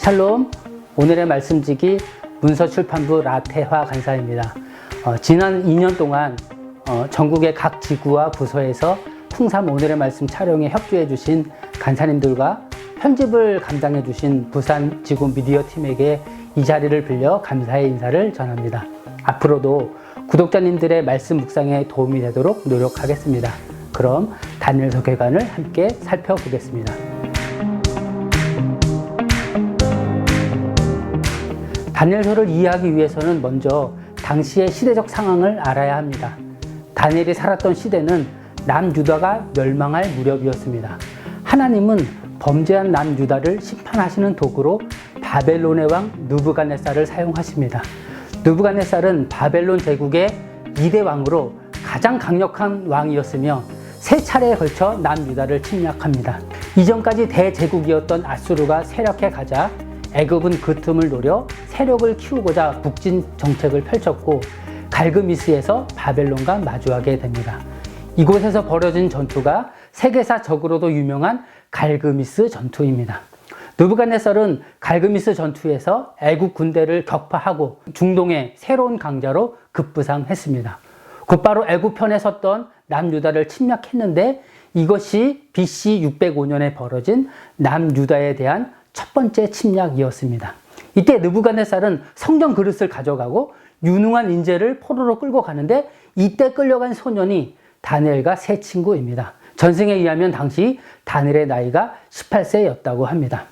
샬롬, 오늘의 말씀지기 문서출판부 라태화 간사입니다. 지난 2년 동안 전국의 각 지구와 부서에서 풍삼 오늘의 말씀 촬영에 협조해 주신 간사님들과 편집을 감당해 주신 부산 지구 미디어 팀에게 이 자리를 빌려 감사의 인사를 전합니다. 앞으로도 구독자님들의 말씀 묵상에 도움이 되도록 노력하겠습니다. 그럼 다니엘서 괴관을 함께 살펴보겠습니다. 다니엘서를 이해하기 위해서는 먼저 당시의 시대적 상황을 알아야 합니다. 다니엘이 살았던 시대는 남유다가 멸망할 무렵이었습니다. 하나님은 범죄한 남유다를 심판하시는 도구로 바벨론의 왕 느부갓네살을 사용하십니다. 느부갓네살은 바벨론 제국의 2대 왕으로 가장 강력한 왕이었으며 세 차례에 걸쳐 남유다를 침략합니다. 이전까지 대제국이었던 아수르가 세력해 가자 애굽은 그 틈을 노려 세력을 키우고자 북진 정책을 펼쳤고 갈그미스에서 바벨론과 마주하게 됩니다. 이곳에서 벌어진 전투가 세계사적으로도 유명한 갈그미스 전투입니다. 느부갓네살은 갈그미스 전투에서 애국 군대를 격파하고 중동의 새로운 강자로 급부상했습니다. 곧바로 애국 편에 섰던 남유다를 침략했는데 이것이 BC 605년에 벌어진 남유다에 대한 첫 번째 침략이었습니다. 이때 느부갓네살은 성전 그릇을 가져가고 유능한 인재를 포로로 끌고 가는데 이때 끌려간 소년이 다니엘과 세 친구입니다. 전승에 의하면 당시 다니엘의 나이가 18세였다고 합니다.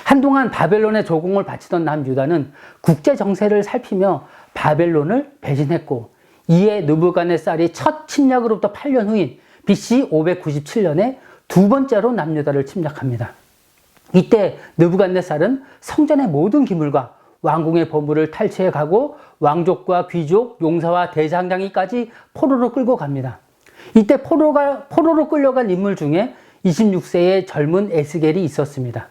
한동안 바벨론의 조공을 바치던 남유다는 국제 정세를 살피며 바벨론을 배신했고 이에 느부갓네살이 첫 침략으로부터 8년 후인 BC 597년에 두 번째로 남유다를 침략합니다. 이때 느부갓네살은 성전의 모든 기물과 왕궁의 보물을 탈취해 가고 왕족과 귀족, 용사와 대장장이까지 포로로 끌고 갑니다. 이때 포로로 끌려간 인물 중에 26세의 젊은 에스겔이 있었습니다.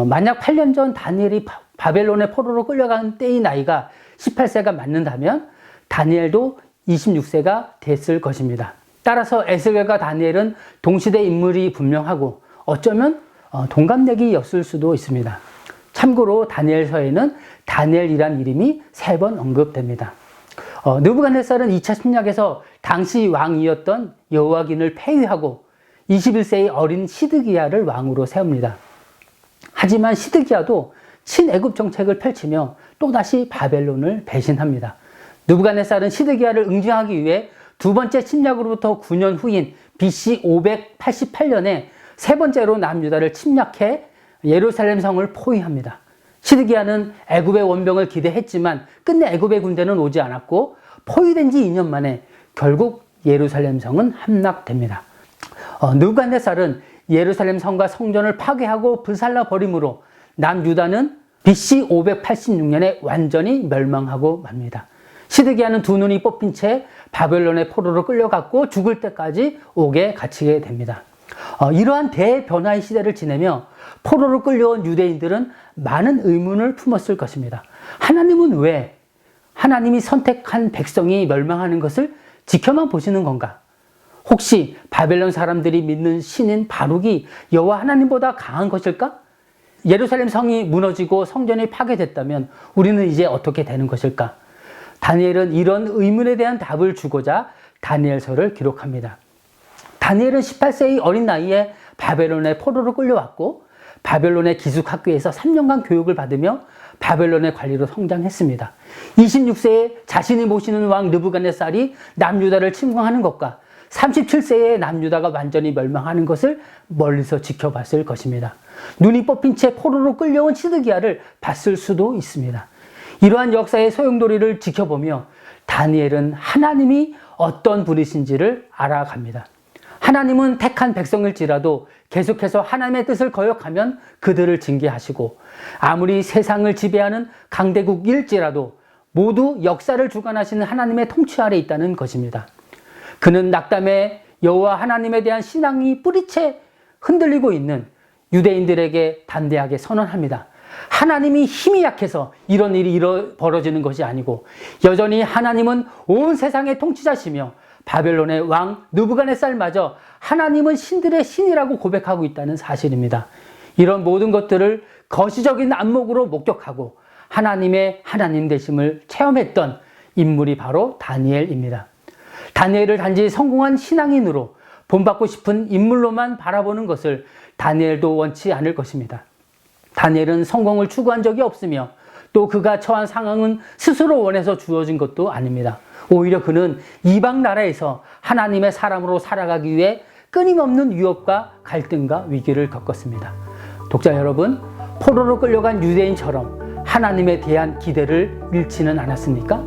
만약 8년 전 다니엘이 바벨론의 포로로 끌려간 때의 나이가 18세가 맞는다면 다니엘도 26세가 됐을 것입니다. 따라서 에스겔과 다니엘은 동시대 인물이 분명하고 어쩌면 동갑내기였을 수도 있습니다. 참고로 다니엘서에는 다니엘이란 이름이 3번 언급됩니다. 느부갓네살은 2차 침략에서 당시 왕이었던 여호야긴을 폐위하고 21세의 어린 시드기야를 왕으로 세웁니다. 하지만 시드기야도 친애굽 정책을 펼치며 또다시 바벨론을 배신합니다. 느부갓네살은 시드기야를 응징하기 위해 두 번째 침략으로부터 9년 후인 BC 588년에 세 번째로 남유다를 침략해 예루살렘 성을 포위합니다. 시드기야는 애굽의 원병을 기대했지만 끝내 애굽의 군대는 오지 않았고 포위된 지 2년 만에 결국 예루살렘 성은 함락됩니다. 느부갓네살은 예루살렘 성과 성전을 파괴하고 불살라 버림으로 남유다는 BC 586년에 완전히 멸망하고 맙니다. 시드기야는 두 눈이 뽑힌 채 바벨론의 포로로 끌려갔고 죽을 때까지 옥에 갇히게 됩니다. 이러한 대변화의 시대를 지내며 포로로 끌려온 유대인들은 많은 의문을 품었을 것입니다. 하나님은 왜 하나님이 선택한 백성이 멸망하는 것을 지켜만 보시는 건가? 혹시 바벨론 사람들이 믿는 신인 바룩이 여호와 하나님보다 강한 것일까? 예루살렘 성이 무너지고 성전이 파괴됐다면 우리는 이제 어떻게 되는 것일까? 다니엘은 이런 의문에 대한 답을 주고자 다니엘서를 기록합니다. 다니엘은 18세의 어린 나이에 바벨론의 포로로 끌려왔고 바벨론의 기숙학교에서 3년간 교육을 받으며 바벨론의 관리로 성장했습니다. 26세에 자신이 모시는 왕 느부갓네살이 남유다를 침공하는 것과 37세에 남유다가 완전히 멸망하는 것을 멀리서 지켜봤을 것입니다. 눈이 뽑힌 채 포로로 끌려온 시드기야를 봤을 수도 있습니다. 이러한 역사의 소용돌이를 지켜보며 다니엘은 하나님이 어떤 분이신지를 알아갑니다. 하나님은 택한 백성일지라도 계속해서 하나님의 뜻을 거역하면 그들을 징계하시고 아무리 세상을 지배하는 강대국일지라도 모두 역사를 주관하시는 하나님의 통치 아래 있다는 것입니다. 그는 낙담에 여호와 하나님에 대한 신앙이 뿌리채 흔들리고 있는 유대인들에게 담대하게 선언합니다. 하나님이 힘이 약해서 이런 일이 벌어지는 것이 아니고 여전히 하나님은 온 세상의 통치자시며 바벨론의 왕 느부갓네살마저 하나님은 신들의 신이라고 고백하고 있다는 사실입니다. 이런 모든 것들을 거시적인 안목으로 목격하고 하나님의 하나님 되심을 체험했던 인물이 바로 다니엘입니다. 다니엘을 단지 성공한 신앙인으로 본받고 싶은 인물로만 바라보는 것을 다니엘도 원치 않을 것입니다. 다니엘은 성공을 추구한 적이 없으며 또 그가 처한 상황은 스스로 원해서 주어진 것도 아닙니다. 오히려 그는 이방 나라에서 하나님의 사람으로 살아가기 위해 끊임없는 위협과 갈등과 위기를 겪었습니다. 독자 여러분, 포로로 끌려간 유대인처럼 하나님에 대한 기대를 잃지는 않았습니까?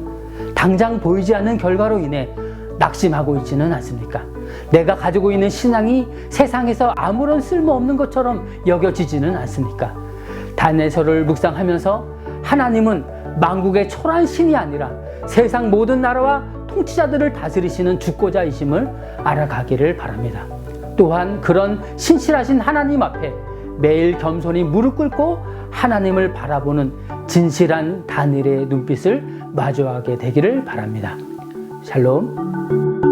당장 보이지 않는 결과로 인해 낙심하고 있지는 않습니까? 내가 가지고 있는 신앙이 세상에서 아무런 쓸모없는 것처럼 여겨지지는 않습니까? 다니엘서를 묵상하면서 하나님은 만국의 초라한 신이 아니라 세상 모든 나라와 통치자들을 다스리시는 주권자이심을 알아가기를 바랍니다. 또한 그런 신실하신 하나님 앞에 매일 겸손히 무릎 꿇고 하나님을 바라보는 진실한 다니엘의 눈빛을 마주하게 되기를 바랍니다. 샬롬.